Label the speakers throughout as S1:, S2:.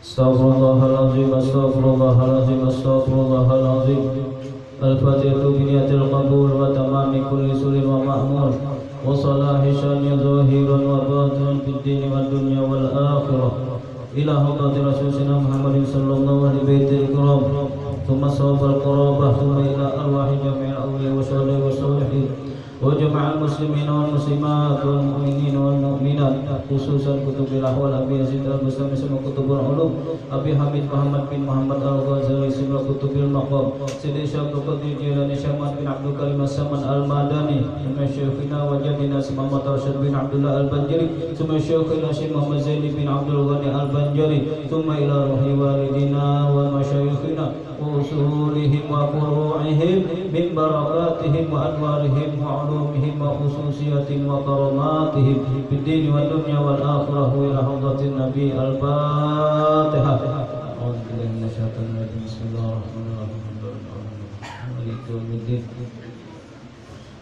S1: Astaghfirullahaladzim, astaghfirullahaladzim, astaghfirullahaladzim. Al-Fatihatu biniyatil qabul wa tamami kulli surin wa ma'mur wa salahi syani zahiran wa batinan fid dini wad dunya wal akhirah ila hadrati rasulina Muhammadin sallallahu alaihi baitil kiram thumma sawabal qurabah thumma ila arwahi jami'il awliya wa sholih wa sholihin wa jama'al muslimina wal muslimat wal mu'minina wal mu'minat khususan kutubil ahwal Abi Yazid al-Bustami sama kutubul ulum Abi Hamid Muhammad bin Muhammad al-Ghazali sama kutubil maqam Sidi Syabdu Qadir Jilani Syamad bin Abdul Karim As-Saman al-Madani sama Syekhina Wajadina Muhammad Rashid bin Abdullah al-Banjari sama Syekhina Syekh Muhammad Zaini bin Abdul Ghani al-Banjari thumma ila ruhi walidina wa masyayikhina usulihim wa furu'ihim min barakatihim wa anwarihim wa ulumihim wa khususiyatihim wa karamatihim fid dini wad dunya wal akhirah ila hadratin nabi al-Fatihah. A'udzu billahi minasyaitonir rajim. Bismillahirrahmanirrahim. Maliki yaumiddin.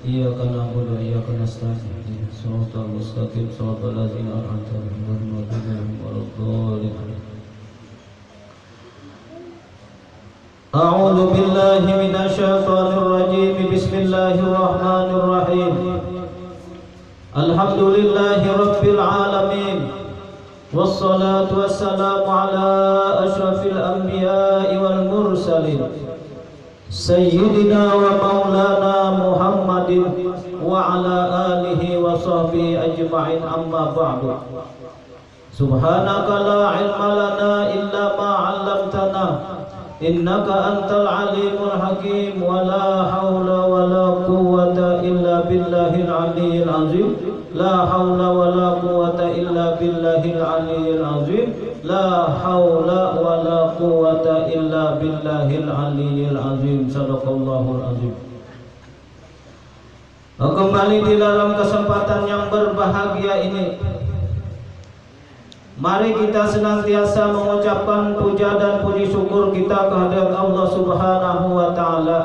S1: Iyyaka na'budu wa iyyaka nasta'in. Ihdinas siratal mustaqim, siratal ladzina an'amta 'alaihim ghairil maghdubi 'alaihim waladdallin. A'udzu billahi minasyaitonir rajim. Bismillahirrahmanirrahim. Alhamdulillahi rabbil alamin. Wassalatu wassalamu ala asyrafil anbiya'i wal mursalin Sayyidina wa maulana Muhammadin wa ala alihi wa sahbihi ajma'in amma ba'du. Subhanaka la ilma lana illa ma 'allamtana innaka antal alimul hakim wa la hawla wa la quwwata illa billahil aliyyil azim la hawla wa la quwwata illa billahil aliyyil azim la hawla wa la quwwata illa billahil aliyyil azim. Sadaqallahul azim. Kembali di dalam kesempatan yang berbahagia ini, mari kita senantiasa mengucapkan puja dan puji syukur kita kehadirat Allah Subhanahu wa taala,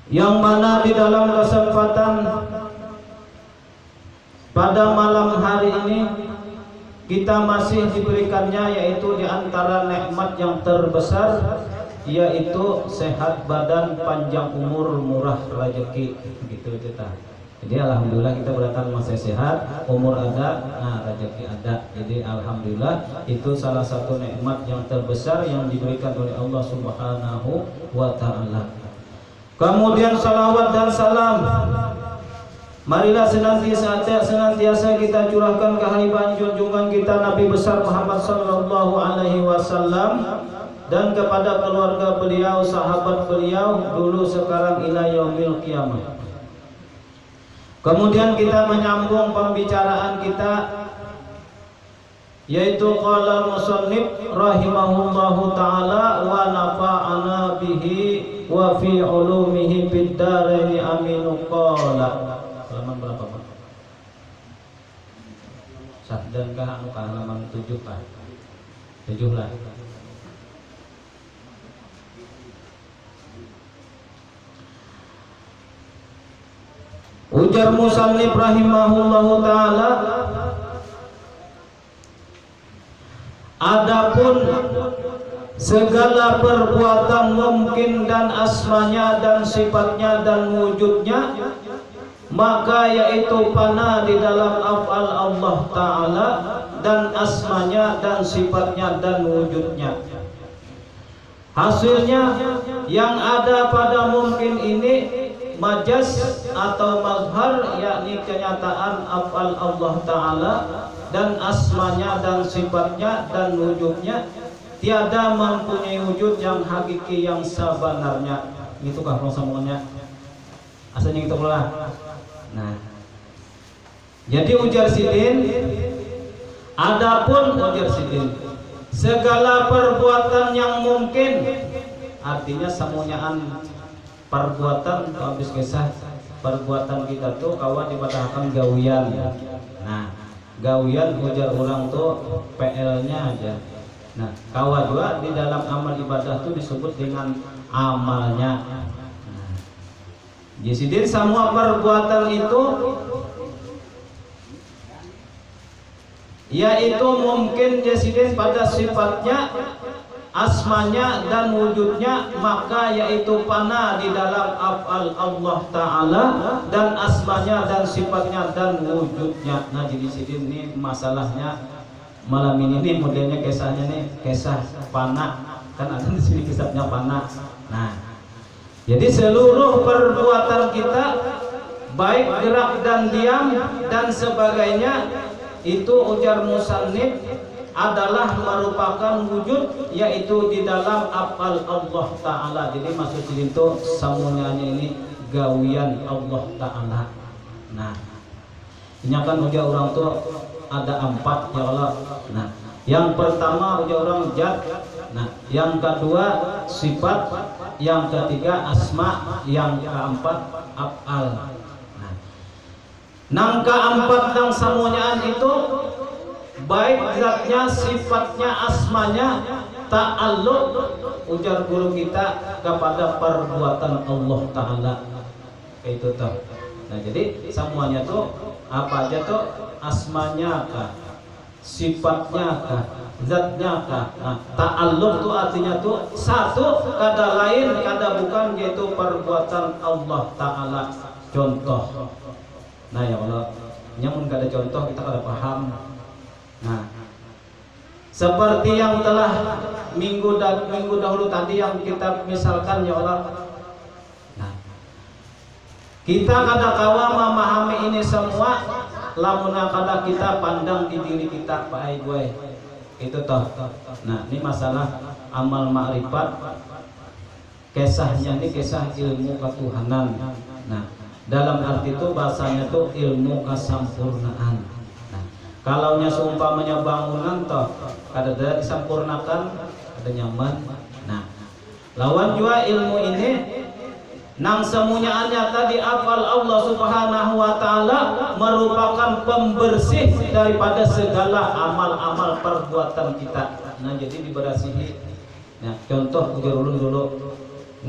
S1: yang mana di dalam kesempatan pada malam hari ini kita masih diberikannya, yaitu di antara nikmat yang terbesar, yaitu sehat badan, panjang umur, murah rezeki, gitu kita. Jadi alhamdulillah kita berdatang masih sehat, umur ada, nah rezeki ada. Jadi alhamdulillah itu salah satu nikmat yang terbesar yang diberikan oleh Allah Subhanahu wa taala. Kemudian salawat dan salam marilah senantiasa kita curahkan ke hadirat junjungan kita Nabi besar Muhammad sallallahu alaihi wasallam dan kepada keluarga beliau, sahabat beliau dulu, sekarang, ila yaumil qiyamah. Kemudian kita menyambung pembicaraan kita, yaitu qala al-musannif rahimahullahu taala wa nafa'ana bihi wa fi ulumihi fid dharain amin. Qala halaman berapa Pak? Sahdankah anu halaman 7 Pak? 7 lah. Ujar musannif rahimahullahu taala, adapun segala perbuatan mungkin dan asmanya dan sifatnya dan wujudnya, maka yaitu fana di dalam af'al Allah taala dan asmanya dan sifatnya dan wujudnya. Hasilnya yang ada pada mungkin ini majaz atau mazhar, yakni kenyataan af'al Allah taala dan asmanya dan sifatnya dan wujudnya tiada mempunyai wujud yang hakiki yang sebenarnya. Itukah prosamonnya? Asalnya kita pula. Nah, jadi ujar sidin, adapun ujar sidin segala perbuatan yang mungkin, artinya semuanyaan perbuatan habis kisah perbuatan kita tuh kawan dipatahkan gawian. Nah, gawian ujar orang tuh PL-nya aja. Nah, kawan juga di dalam amal ibadah tuh disebut dengan amalnya. Nah, jadi semua perbuatan itu yaitu mungkin jasidin pada sifatnya, asmanya dan wujudnya, maka yaitu fana di dalam af'al Allah Ta'ala dan asmanya dan sifatnya dan wujudnya. Nah jadi sini ini masalahnya malam ini modelnya kisahnya nih, kisah fana, kan ada di sini kisahnya fana. Nah jadi seluruh perbuatan kita baik gerak dan diam dan sebagainya itu ujar musannif adalah merupakan wujud, yaitu di dalam af'al Allah Ta'ala. Jadi maksud itu semuanya ini gawian Allah Ta'ala. Nah ini kan ujar orang tuh ada 4 ya Allah. Nah yang pertama ujar orang zat, nah yang kedua sifat, yang ketiga asma, yang keempat af'al. Nang keempat dan semuanya itu baik zatnya, sifatnya, asmanya ta'alluq ujar guru kita kepada perbuatan Allah Ta'ala. Itu tuh. Nah jadi semuanya tuh apa aja tuh, asmanya kah, sifatnya kah, zatnya kah. Nah, ta'alluq tuh artinya tuh satu kada lain kada bukan, yaitu perbuatan Allah Ta'ala. Contoh, nah ya Allah, nyamun kada contoh kita kada paham. Nah seperti yang telah minggu dahulu tadi yang kita misalkan ya Allah. Nah kita kada kawa memahami ini semua lamun kada kita pandang di diri kita Pak gue itu toh. Nah ini masalah amal ma'rifat, kisahnya ini kisah ilmu ketuhanan. Nah dalam arti itu bahasanya tuh ilmu kesampurnaan. Nah, kalau nya seumpamanya bangunan toh kada disempurnakan, ada nyaman. Nah, lawan juga ilmu ini nang semuanya tadi afal Allah Subhanahu wa Ta'ala merupakan pembersih daripada segala amal-amal perbuatan kita. Nah, jadi diberasihi. Nah, contoh ujar ulun dulu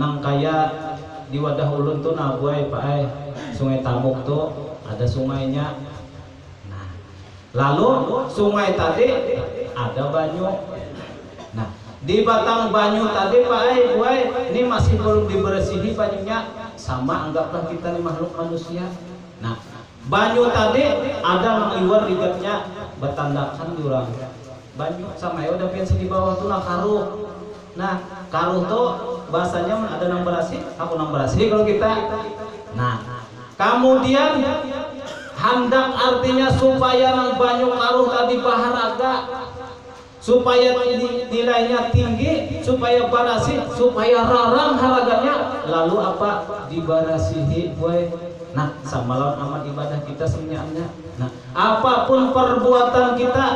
S1: nang kaya di wadah ulun tuh nabuai Pak Sungai Tamuk tuh ada sungainya. Nah, lalu sungai tadi ada banyu. Nah, di batang banyu tadi Pak ini masih belum dibersihi banyunya, sama anggaplah kita nih makhluk manusia. Nah, banyu tadi ada nang iwar rigetnya bertandakan jurang. Banyu sama ya udah pensi di bawah tuh nang karuh. Nah, karuh tuh bahasanya ada nang berasih, aku nang berasih kalau kita. Nah, kemudian hendak artinya supaya nang banyu karuh tadi baharaga, supaya nilainya tinggi, supaya barasi, supaya rarang haraganya, lalu apa dibarasihi boy. Nah samalam amal ibadah kita semuanya. Nah apapun perbuatan kita,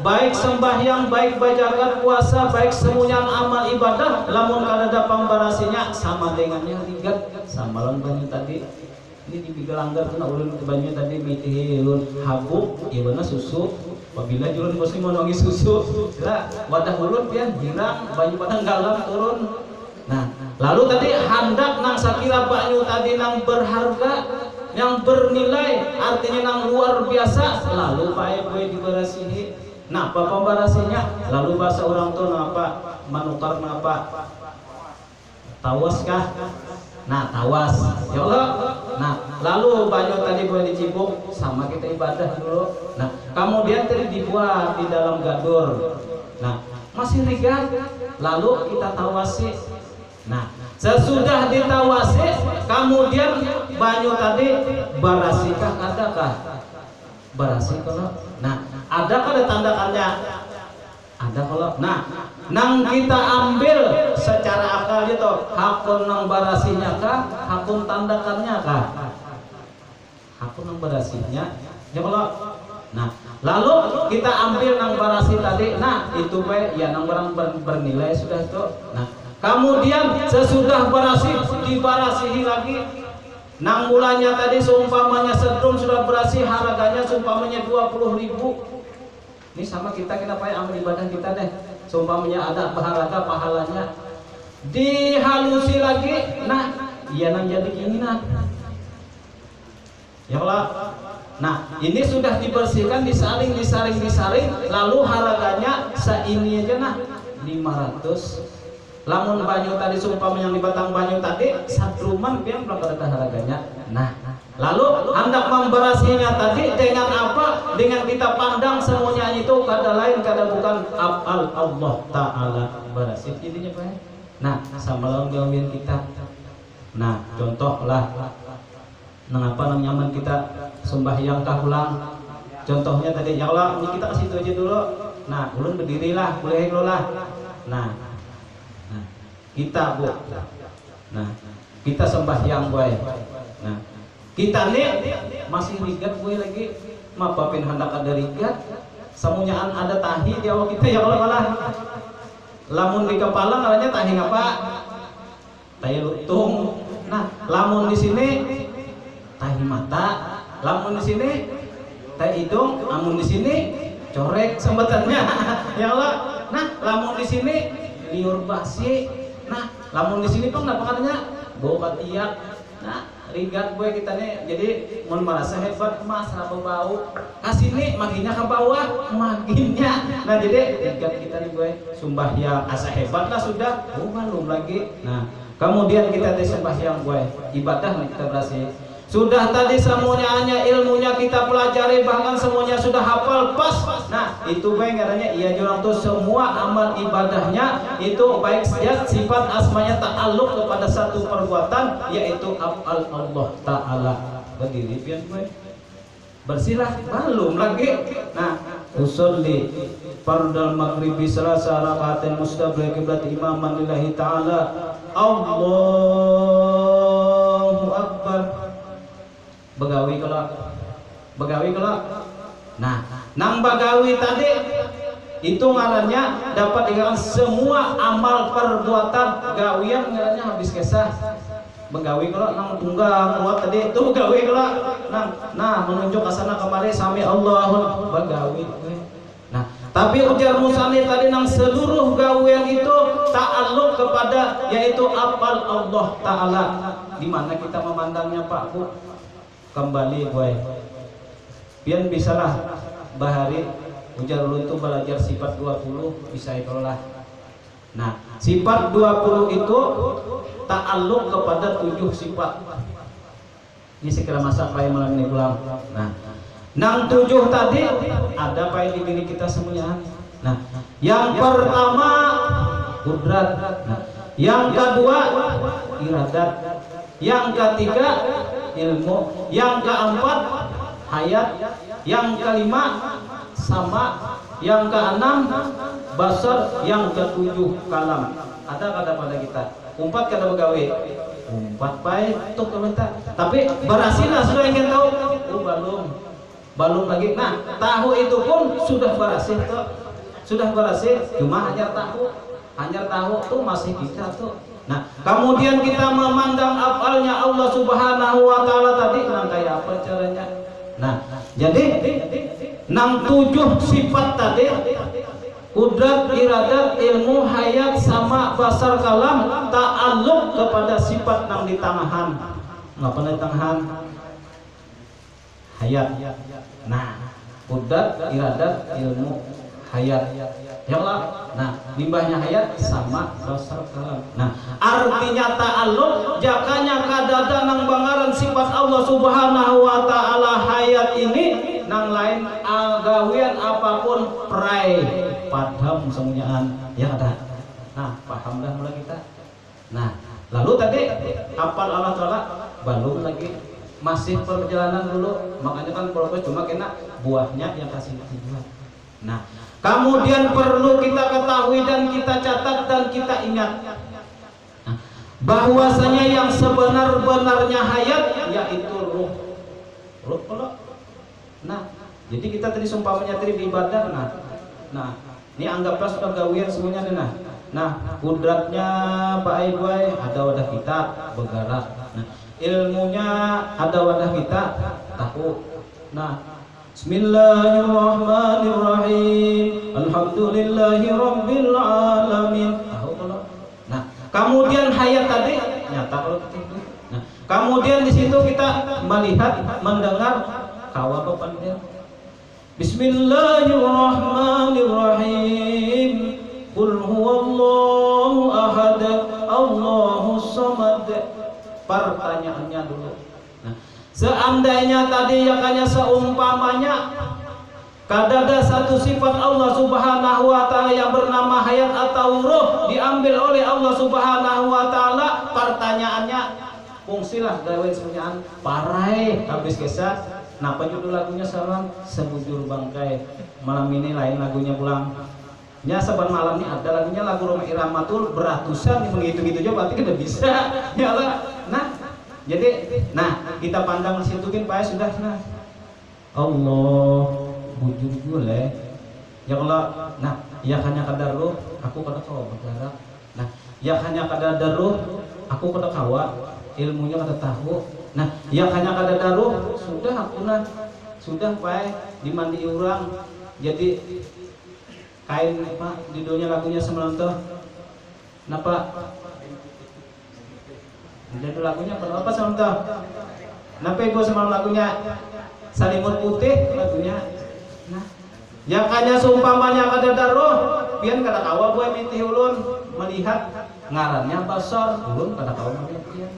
S1: baik sembahyang, baik bajakan puasa, baik semuanya amal ibadah, lamun kada pambarasinya sama dengannya rigat samalam banyu tadi. Ini di bigalanggar tuh ulun ke banyu tadi mitihi ulun habuk ibadah susu. Apabila julun pasti mau nongi susu, lah wadah ulun pian girang banyu pada galam turun. Nah, lalu tadi hendak nang sakira banyu tadi nang berharga, yang bernilai, artinya nang luar biasa, lalu pae gue dibarasihi. Nah, apa pembarasinya? Lalu bahasa orang tuh napa? Manukar napa? Tawas kah? Nah, tawas. Ya Allah. Nah, lalu banyu tadi boleh dicibuk sama kita ibadah dulu. Nah, kemudian tadi dibuat di dalam gadur. Nah, masih rigat. Lalu kita tawasi. Nah, sesudah ditawasi, kemudian banyu tadi barasikah adakah? Barasi kalau. Nah, adakah ada tandakannya? Ada kalau. Nah, nang kita ambil secara akal itu hakun nang barasinya kah, hakun tandakannya kah? Hakun nang barasinya ya kalau. Nah lalu kita ambil nang barasi tadi, nah itu ya nang barang bernilai sudah itu. Nah kemudian sesudah barasi dibarasihi lagi, nang mulanya tadi seumpamanya setrum sudah berasi harganya seumpamanya 20.000. Ini sama kita payah amal ibadah kita deh. Seumpamanya ada baharaga pahalanya dihalusi lagi, nah iya nang jadi keinginan ya Allah.
S2: Nah, ini sudah dibersihkan, disaring, lalu harganya seini aja nah 500. Lamun banyu tadi sumpah yang di batang banyu tadi satruman pian berapa harganya. Nah, lalu hendak memberasinya tadi dengan apa? Dengan kita pandang semuanya itu kada lain kada bukan afal Allah Ta'ala berasih intinya Pak. Nah, sama lawan gawin kita. Nah, contohlah mengapa nyaman kita sembahyang kahulang. Contohnya tadi ya Allah, ini kita kasih itu aja dulu. Nah, ulun berdirilah, boleh lah. Nah, kita Bu. Nah, kita sembahyang boy. Nah, kita nih masih rigat boy lagi. Mapapin hendak ada rigat, semuanyaan ada tahi di awal kita ya Allah. Lamun di kepala ngaranya tahi apa? Tahi lutung. Nah, lamun di sini tahi mata, lamun di sini tahi hidung, lamun di sini corek sembatannya. Ya Allah. Nah, lamun di sini liur basi. Nah, lamun di sini pun apa katanya? Bau katiak. Nah, rigat gue kita nih. Jadi mun merasa hebat mas apa bau. Kasini makinnya ke bawah, makinnya. Nah, jadi rigat kita nih gue sembahyang asa hebat lah sudah. Oh, belum lagi. Nah, kemudian kita sembahyang gue ibadah nih kita berhasil. Sudah tadi semuanya hanya ilmunya kita pelajari, bahkan semuanya sudah hafal pas. Nah, itu baik katanya iya jurang tuh semua amal ibadahnya itu baik saja sifat asmanya ta'alluq kepada satu perbuatan yaitu afal Allah Ta'ala. Berdiri pian gue. Bersihlah belum lagi. Nah, usolli fardal maghribi salasa rakaatin mustabli qiblat imaman lillahi ta'ala. Allahu akbar. Begawi kalau nah nang bagawi tadi itu ngarannya dapat dikatakan semua amal perbuatan gawian ngarannya habis kesah. Begawi kalau nang tunggang kuat tadi itu begawi kalau nah menunjuk ke sana kemari sami Allahu begawi. Nah, tapi ujar Musani tadi nang seluruh gawian itu ta'alluq kepada yaitu afal Allah Ta'ala. Di mana kita memandangnya Pak Bu? Kembali gue pian bisalah bahari ujar lu itu belajar sifat 20 bisa itulah. Nah, sifat 20 itu ta'alluq kepada 7 sifat. Ini segera masa pai malam ini pulang. Nah, nang 7 tadi ada pai di diri kita semuanya. Nah, yang pertama kudrat. Nah, yang kedua iradat. Yang ketiga ilmu, yang keempat hayat, yang kelima sama, yang keenam basar, yang ketujuh kalam. Ada kata pada kita umpat kata begawi umpat baik tuh komentar tapi berhasil sudah ingin tahu belum lagi. Nah, tahu itu pun sudah berhasil cuma hanya tahu tuh masih kita tuh. Nah, kemudian kita memandang afalnya Allah Subhanahu wa Ta'ala tadi kayak apa caranya. Nah, jadi 7 sifat tadi kudrat, iradat, ilmu, hayat sama basar kalam ta'alluq kepada sifat nang di tangahan. Ngapa di tangahan? Hayat. Nah, kudrat, iradat, ilmu, hayat. Ya Allah. Nah, limbahnya hayat sama basar kalam. Nah, artinya ta'alluq jakanya kadada nang bangaran sifat Allah Subhanahu wa Ta'ala hayat ini nang lain gawian apapun prai padam semuanyaan ya ada. Nah, paham dah mulai kita. Nah, lalu tadi apal Allah Ta'ala belum lagi masih perjalanan dulu. Makanya kan proses cuma kena buahnya yang kasih buah. Nah, kemudian perlu kita ketahui dan kita catat dan kita ingat bahwasanya yang sebenar-benarnya hayat yaitu ruh. Nah, jadi kita tadi sumpah menyatri ibadah. Nah, ini anggaplah sudah gawian semuanya. Nah, kudratnya Pak Ibai ada wadah kita bergerak. Nah, ilmunya ada wadah kita tahu. Nah, Bismillahirrahmanirrahim. Alhamdulillahi rabbil alamin. Tahu kalau. Nah, kemudian hayat tadi nyata kalau kita itu. Nah, kemudian di situ kita melihat, mendengar, kawa bapak dia. Bismillahirrahmanirrahim. Qul huwallahu ahad, Allahus samad. Pertanyaannya dulu. Nah, seandainya tadi yakanya seumpamanya kadada satu sifat Allah Subhanahu wa taala yang bernama hayat atau ruh diambil oleh Allah Subhanahu wa taala, pertanyaannya fungsilah gawe semuanya parai habis kisah. Napa judul lagunya salam sebujur bangkai. Malam ini lain lagunya pulang. Ya saban malam ini ada lagunya lagu Roma Iramatul beratusan menghitung-hitung aja berarti udah bisa. Ya Allah. Nah, jadi kita pandang situkin Pak sudah nah. Allah bujur boleh. Ya Allah. Nah, ya hanya kadar ruh aku kada kawa bergerak. Nah, ya hanya kadar ruh aku kada kawa ilmunya kada tahu. Nah, ya hanya kada daruh sudah aku sudah Pak dimandi orang. Jadi kain apa judulnya lagunya semalam tuh napa judul lagunya apa semalam tuh napa ibu semalam lagunya Salimut Putih lagunya. Nah yang kanya seumpamanya kada daruh pian kada kawa gue miti ulun melihat ngarannya basar ulun kada kawa melihat pian.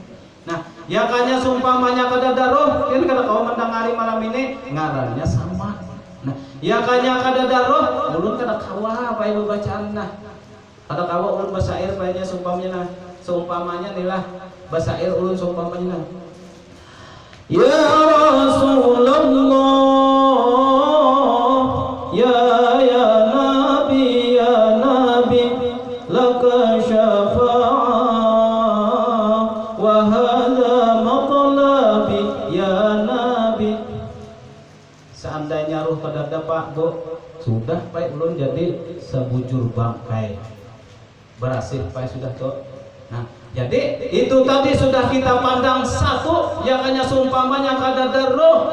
S2: Nah yang kanya seumpamanya kada daruh pian kada kawa mendangari malam ini ngarannya sama. Nah, ya kanya kada daruh, ulun kada kawa apa ibu bacaan nah. Kada kawa ulun basair payanya seumpamanya nilah basair ulun seumpamanya nah. Ya Rasulullah, ya Nabi, laka syafa'ah wa hadha matlabi ya Nabi. Seandainya ruh pada dapat bu sudah Pak ulun jadi sebujur bangkai berhasil Pak sudah tuh. Nah jadi itu tadi sudah kita pandang satu yang hanya seumpamanya kada daruh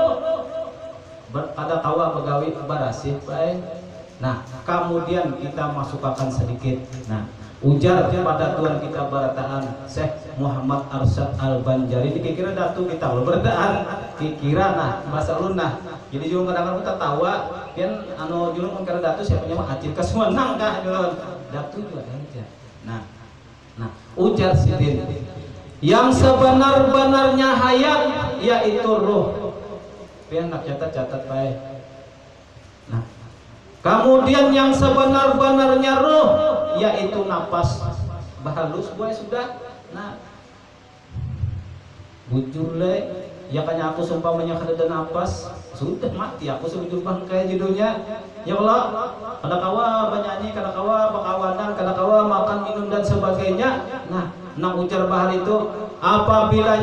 S2: ada kawa begawi berhasil Pak. Nah kemudian kita masukkan sedikit. Nah ujar pada Tuhan kita barataan Syekh Muhammad Arsyad Al-Banjari dikira datu kita lo barataan dikira nah bahasa ulun nah. Jadi juga kadang-kadang kita tawa kan anu julung mun kada datu siapa mah acil kasuanang kah julung datu juga aja. Nah ujar sidin yang sebenar-benarnya hayat yaitu ruh. Pian nak catat bae. Nah kemudian yang sebenar-benarnya ruh yaitu napas bahalus gue sudah. Nah bujur le ya kanya aku seumpamanya kada napas sudah mati aku sebujur bangkai judulnya. Ya Allah kada kawa banyanyi kada kawa bakawanan kada kawa makan minum dan sebagainya. Nah nang ujar bahar itu apabila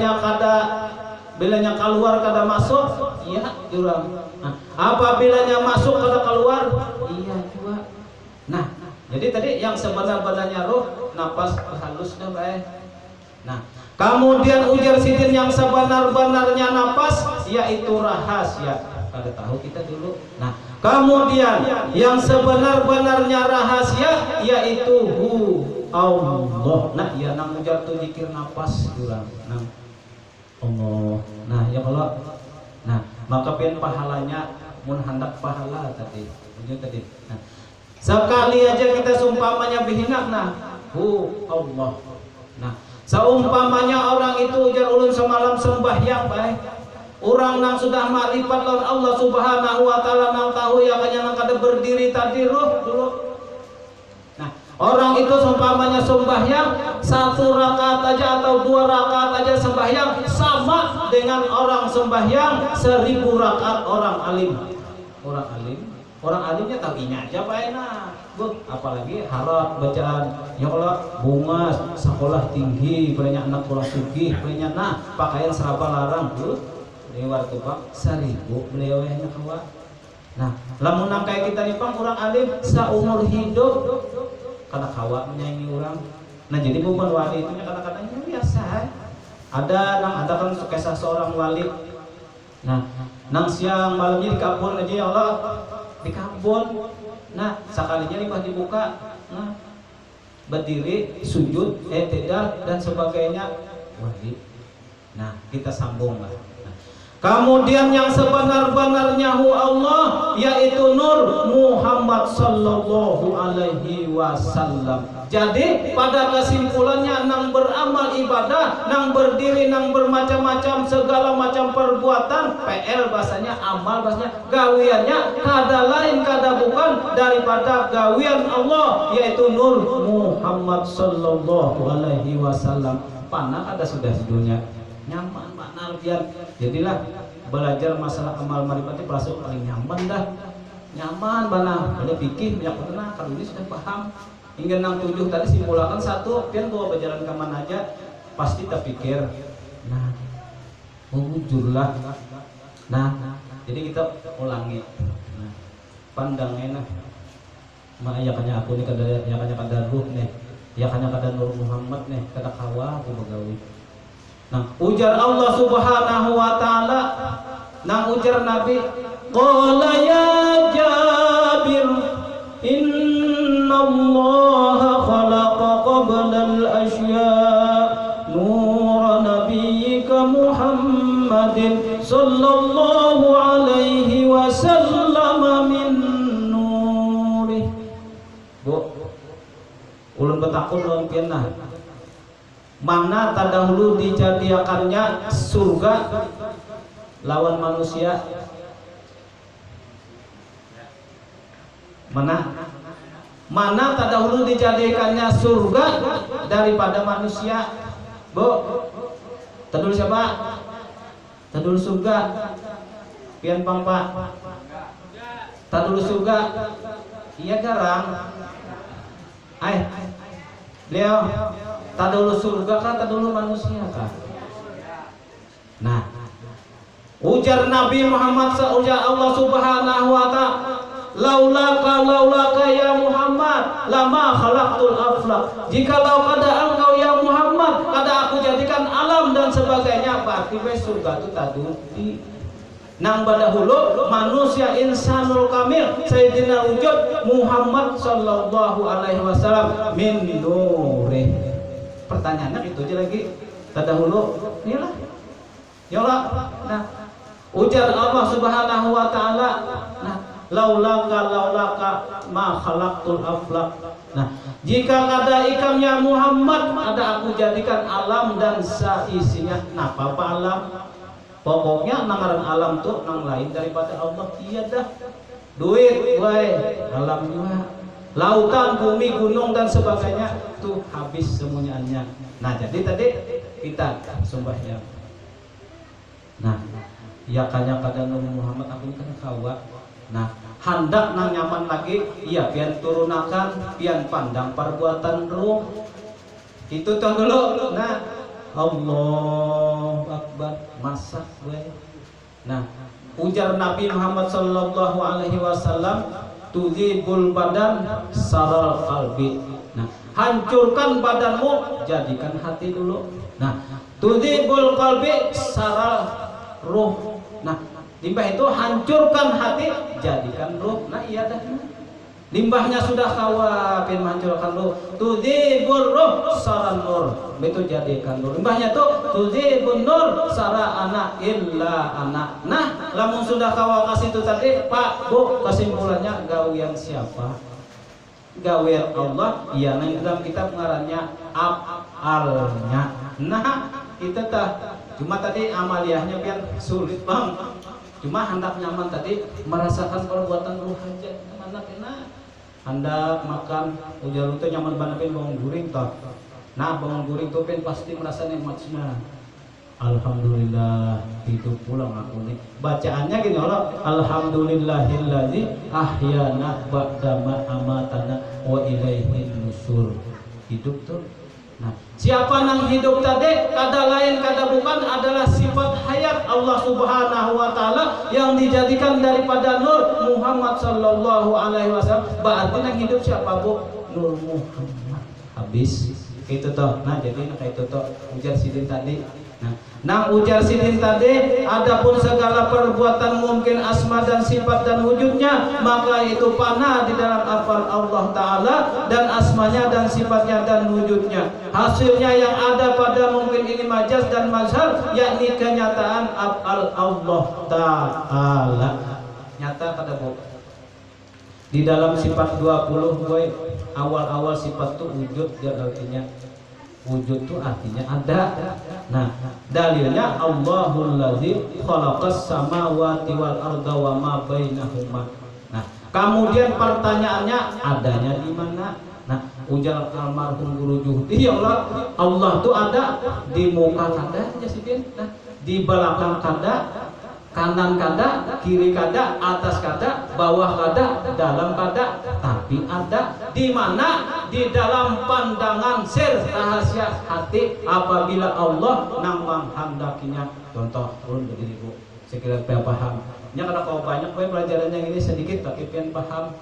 S2: keluar kada masuk iya jurang. Nah apabila masuk kada keluar iya juga. Nah jadi tadi yang sebenar-benarnya roh napas halus dah bae. Nah kemudian ujar sidin yang sebenar-benarnya napas yaitu rahasia. Kada tahu kita dulu. Nah kemudian yang sebenar-benarnya rahasia yaitu Allah. Nah ya nang ujar tu zikir napas jurang nang Allah. Nah ya Allah. Nah maka pian pahalanya mun hendak pahala tadi. Nah sekali aja kita seumpamanya bihinak nah Allah. Nah seumpamanya orang itu ujar ulun semalam sembahyang baik orang nang sudah makrifat lawan Allah Subhanahu wa taala nang tahu ya kanya nang kada berdiri tadi ruh dulu. Nah orang itu seumpamanya sembahyang 1 rakaat aja atau 2 rakaat aja sembahyang sama dengan orang sembahyang 1000 rakaat orang alim. Orang alimnya tahu ini aja Pak enak. Apalagi harap bacaan ya Allah bunga sekolah tinggi banyak anak sekolah sugih banyak nah pakaian seraba larang lewat tuh Pak 1000 beliau yang kawa. Nah lamun nang kayak kita nih Pak orang alim saumur hidup kada kawa menyaingi orang. Nah jadi bukan wali itu kadang-kadang biasa. Ada kan kisah seorang wali. Nah nang siang malamnya di kabun aja ya Allah di kabun. Nah sekalinya nih pas dibuka nah berdiri sujud tidak dan sebagainya wali. Nah kita sambung lah. Nah, Kemudian yang sebenar-benarnya Allah yaitu Nur Muhammad sallallahu alaihi wasallam. Jadi pada kesimpulannya nang beramal ibadah, nang berdiri, nang bermacam-macam segala macam perbuatan, PL bahasanya, amal bahasanya, gawiannya kada lain kada bukan daripada gawian Allah yaitu Nur Muhammad sallallahu alaihi wasallam. Panah kada sudah dunia nyaman makna alfian. Jadilah belajar masalah amal marifat itu paling nyaman dah. Nyaman bana, ada fikih banyak tenang kalau ini sudah paham. Hingga 6-7 tadi simulakan satu, pian bawa berjalan ke mana aja pasti terpikir. Nah, mewujudlah. Nah, jadi kita ulangi. Nah, pandangnya nah. Ayakannya aku nih kada ayakannya kada ruh nih. Ayakannya kada Nur Muhammad nih, kada kawa aku begawi. Nah, ujar Allah Subhanahu wa taala, nang ujar Nabi, qala ya Jabir, innallaha khalaqa qabla al-asya nur nabiyyika Muhammadin sallallahu alaihi wasallam min nurih. Bu, ulun betakun lawan pian nah. Mana terdahulu dijadikannya surga lawan manusia? Mana terdahulu dijadikannya surga daripada manusia? Bu, terdahulu siapa? Terdahulu surga. Pian pang pak. Terdahulu surga. Iya garang. Beliau tak dulu surga kan, tak dulu manusia kan. Nah, ujar Nabi Muhammad, ujar Allah Subhanahu wa ta'ala, laulaka ya Muhammad lama khalaqtul aflaq. Jikalau kada engkau ya Muhammad, kada aku jadikan alam dan sebagainya, berarti surga itu tadi nang badahulu manusia insanul kamil Sayyidina wujud Muhammad sallallahu alaihi wasallam min nurih. Pertanyaannya itu aja lagi. Terdahulu inilah. Yalah. Nah, ujar Allah Subhanahu wa taala, nah, laulaka ma khalaqtul aflaq. Nah, jika kada ikamnya Muhammad, ada aku jadikan alam dan seisinya. Nah, apa alam? Pokoknya nangaran alam tuh nang lain daripada Allah. Iya dah. Duit, wae, alam juga. Lautan, bumi, gunung dan sebagainya tuh habis semuanya. Nah, jadi tadi kita sumpahnya. Nah, ya kanya kada Nabi Muhammad aku kan kawa. Nah, hendak nang nyaman lagi, iya pian turunakan, pian pandang perbuatan ruh. Itu tuh dulu. Nah, Allahu Akbar, masak gue. Nah, ujar Nabi Muhammad sallallahu alaihi wasallam, tuzibul badan saral qalbi. Nah, hancurkan badanmu, jadikan hati dulu. Nah, tuzibul qalbi saral ruh. Nah, limbah itu hancurkan hati, jadikan ruh. Nah, iya dah. Limbahnya sudah kawa, pin menghancurkan ruh. Tuzibul ruh saran nur. Itu jadikan nur. Limbahnya tuh tuzibun nur sara anak illa anak. Nah, lamun sudah kawa kasih itu tadi, Pak, Bu, kesimpulannya gawian siapa? Gawian Allah. Iya, nah dalam kitab ngarannya af'alnya. Nah, kita cuma tadi amaliyahnya pian sulit, Bang. Cuma hendak nyaman tadi merasakan perbuatan ruh aja. Mana kena hendak makan ujar itu nyaman banget bangun guring toh. Nah, bangun guring tuh pasti merasa nikmatnya. Alhamdulillah hidup pulang aku nih. Bacaannya gini Allah, alhamdulillahilladzi ahyana ba'dama amatana wa ilaihin nusur. Hidup tuh. Nah, siapa nang hidup tadi kada lain kada bukan adalah sifat hayat Allah Subhanahu wa taala yang dijadikan daripada Nur Muhammad sallallahu alaihi wasallam. Berarti nang hidup siapa, Bu? Nur Muhammad. Habis itu toh. Nah, jadi kayak itu toh ujar sidin tadi. Nang ujar sidin tadi, adapun segala perbuatan mungkin asma dan sifat dan wujudnya, maka itu panah di dalam afal Allah Ta'ala dan asmanya dan sifatnya dan wujudnya. Hasilnya yang ada pada mungkin ini majaz dan mazhar, yakni kenyataan afal Allah Ta'ala. Nyata kata Bu. Di dalam sifat 20 boy, awal-awal sifat itu wujud, dia artinya wujud itu artinya ada. Nah, dalilnya Allahul ladzi khalaqas samawati wal arda wa ma bainahuma. Nah, kemudian pertanyaannya adanya di mana? Nah, ujar almarhum guru Juhdi, ya Allah itu ada di muka kada ya sidin. Nah, di belakang kada, kanan kada, kiri kada, atas kada, bawah kada, dalam kada, tapi ada di mana? Di dalam pandangan sir rahasia hati apabila Allah nang menghendakinya. Contoh, ulun begini Bu, sekiranya pian paham. Nya kada kau banyak pelajarannya ini sedikit tapi pian paham.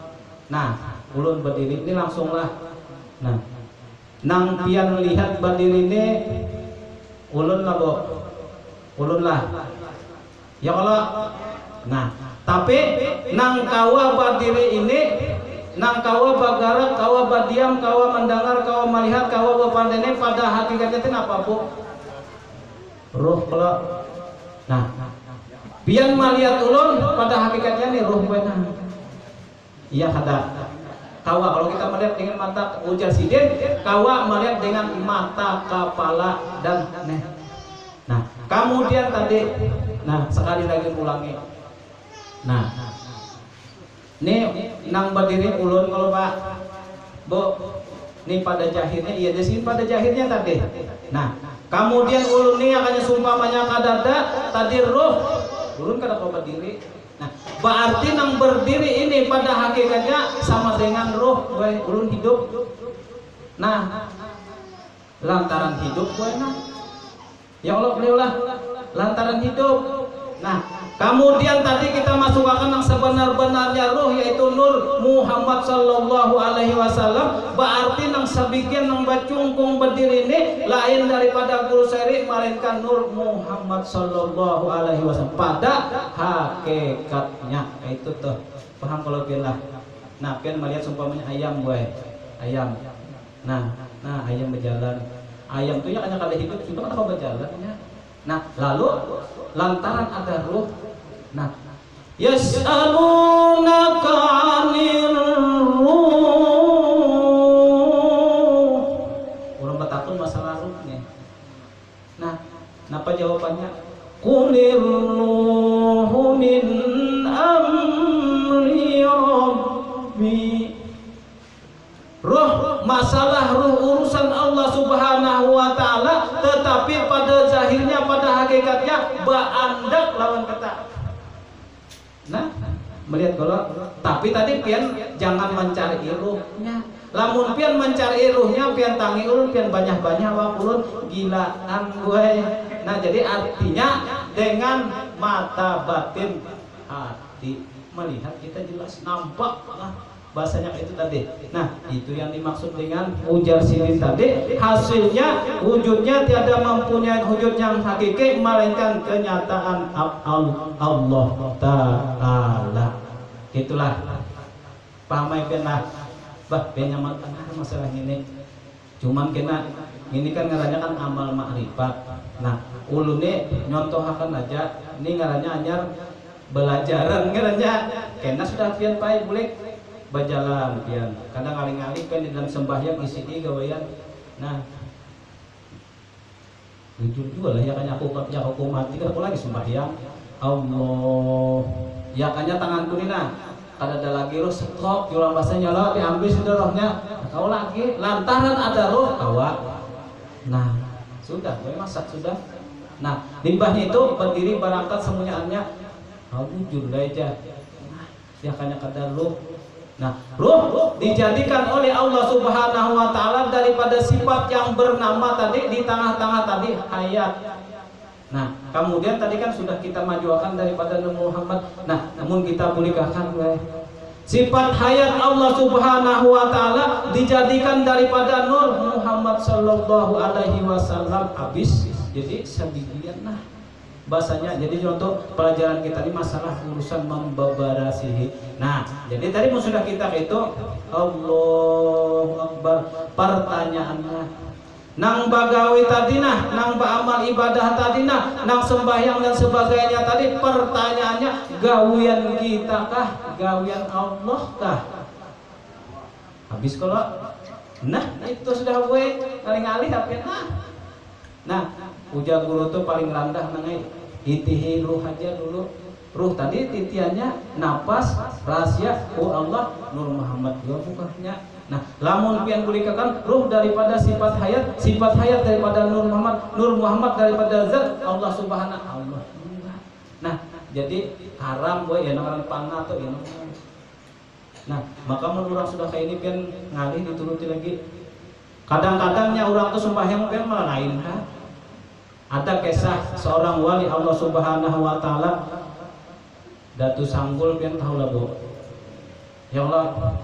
S2: Nah, ulun berdiri ini langsunglah. Nah, nang pian lihat berdiri ini ulun lah Bu, ulun lah. Ya Allah. Nah, tapi nang kawa berdiri ini, nang kawa bagara, kawa badiam, kawa mendengar, kawa melihat, kawa bepandene pada hakikatnya itu apa Bu? Ruh kalau. Nah, pian melihat ulun pada hakikatnya nih ruh buena. Iya kada. Kawa kalau kita melihat dengan mata ujar sidin, kawa melihat dengan mata kepala dan neh. Nah, kemudian tadi, nah sekali lagi ulangi. Nah, ini nang berdiri ulun kalau Pak, Bu, ini pada jahirnya, iya di sini pada jahirnya tadi. Nah, kemudian ulun ini akannya sumpamanya kadada, tadi roh, ulun kada kau berdiri. Nah, berarti nang berdiri ini pada hakikatnya sama dengan roh, ulun hidup. Nah, lantaran hidup nah. Ya Allah beliaulah lantaran hidup. Nah, kemudian tadi kita masukkan yang sebenar-benarnya ruh yaitu Nur Muhammad Sallallahu Alaihi Wasallam. Berarti nang sebagian nang bacungkung berdiri ini lain daripada guru seri melainkan Nur Muhammad Sallallahu Alaihi Wasallam pada hakikatnya. Itu tuh paham kalau pian lah. Nah, pian melihat sumpamanya ayam ayam. Nah ayam berjalan. Ayam itu ya hanya kada hidup, itu kan kau berjalannya. Nah, lalu lantaran ada ruh. Nah, yas'alunaka 'anir ruh. Orang bertakun masalah ruhnya. Nah, apa jawabannya? Qulir ruhu min amri rabbi. Ruh, masalah ruh urusan Allah Subhanahu wa Ta'ala, tetapi pada zahirnya, pada hakikatnya beandak lawan kata. Nah, melihat kalau tapi tadi pian jangan mencari ruhnya. Lamun pian mencari ruhnya, pian tangi ulun, pian banyak-banyak wak ulun gilaan gue. Nah, jadi artinya dengan mata batin hati melihat kita jelas nampak lah. Bahasanya itu tadi. Nah, itu yang dimaksud dengan ujar sidin tadi. Hasilnya, wujudnya tiada mempunyai wujud yang hakiki melainkan kenyataan Allah Ta'ala. Itulah. Paham kena. Bah, penyaman masalah ini. Cuman kena ini kan ngarannya kan amal makrifat. Nah, ulune nyontohakan aja. Ini ngarannya anyar belajaran ngarannya. Kena sudah pian pai boleh berjalan pian. Kadang aling-aling kan di dalam sembahyang isi di gawean. Nah, jujur juga lah ya kanya aku mati kan aku lagi sembahyang. Allah. Ya kanya tanganku ini nah. Kada ada lagi roh stop jualan bahasanya lah diambil sudah rohnya. Kau lagi lantaran ada roh kawa. Nah, sudah gue masak sudah. Nah, limbahnya itu berdiri berangkat semuanya jujur aja. Ya kanya kada roh. Nah, ruh dijadikan oleh Allah Subhanahu wa Ta'ala daripada sifat yang bernama tadi di tengah-tengah tadi hayat. Nah, kemudian tadi kan sudah kita majuakan daripada Nabi Muhammad. Nah, namun kita bolehkan sifat hayat Allah Subhanahu wa Ta'ala dijadikan daripada Nur Muhammad Sallallahu Alaihi Wasallam habis. Jadi sebagian nah bahasanya. Jadi contoh pelajaran kita ini masalah urusan membabarasihi. Nah, jadi tadi sudah kita itu Allahu Akbar. Pertanyaannya, nang bagawi tadi nah, nang beramal ibadah tadi nah, nang sembahyang dan sebagainya tadi, pertanyaannya gawian kita kah? Gawian Allah kah? Habis kalau nah itu sudah gue ngalih-ngalih tapi nah ujar guru tuh paling rendah nangai itihi ruh aja dulu. Ruh tadi titiannya napas rahasia Allah Nur Muhammad juga bukannya. Nah lamun pian bulikakan ruh daripada sifat hayat daripada Nur Muhammad daripada zat Allah subhanahu Allah. Nah jadi haram boy ya orang panah atau ini. Nah maka menurut orang sudah kayak ini pian ngalih dituruti lagi. Kadang-kadangnya orang tuh sembahyang pian malah lain kan. Ada kisah seorang wali Allah Subhanahu wa taala Datu Sanggul pian tahu lah Bu. Ya Allah.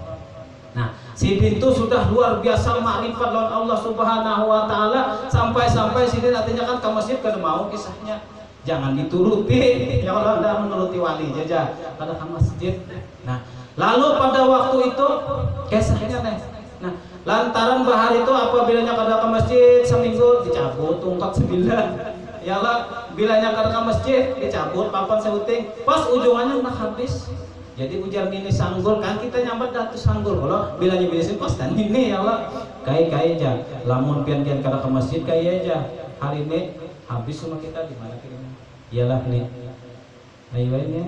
S2: Nah, Sidin itu sudah luar biasa makrifat lawan Allah Subhanahu wa taala sampai Sidin artinya kan ke masjid kada mau kisahnya. Jangan dituruti. Ya Allah anda menuruti wali jaja kada ke masjid. Nah, lalu pada waktu itu kisahnya nih. Nah, lantaran bahar itu apabila kada ke masjid seminggu dicabut tungkat 9. Ya Allah, bilanya kada ke masjid dicabut papan seuting. Pas ujungannya udah habis. Jadi ujar ini Sanggul kan kita nyambat Datu Sanggul. Kalau bilanya bilisin pas dan ini ya Allah. Kai aja. Lamun pian kada ke masjid kai aja. Hari ini habis semua kita di mana kirimnya? Iyalah nih. Ayo ini.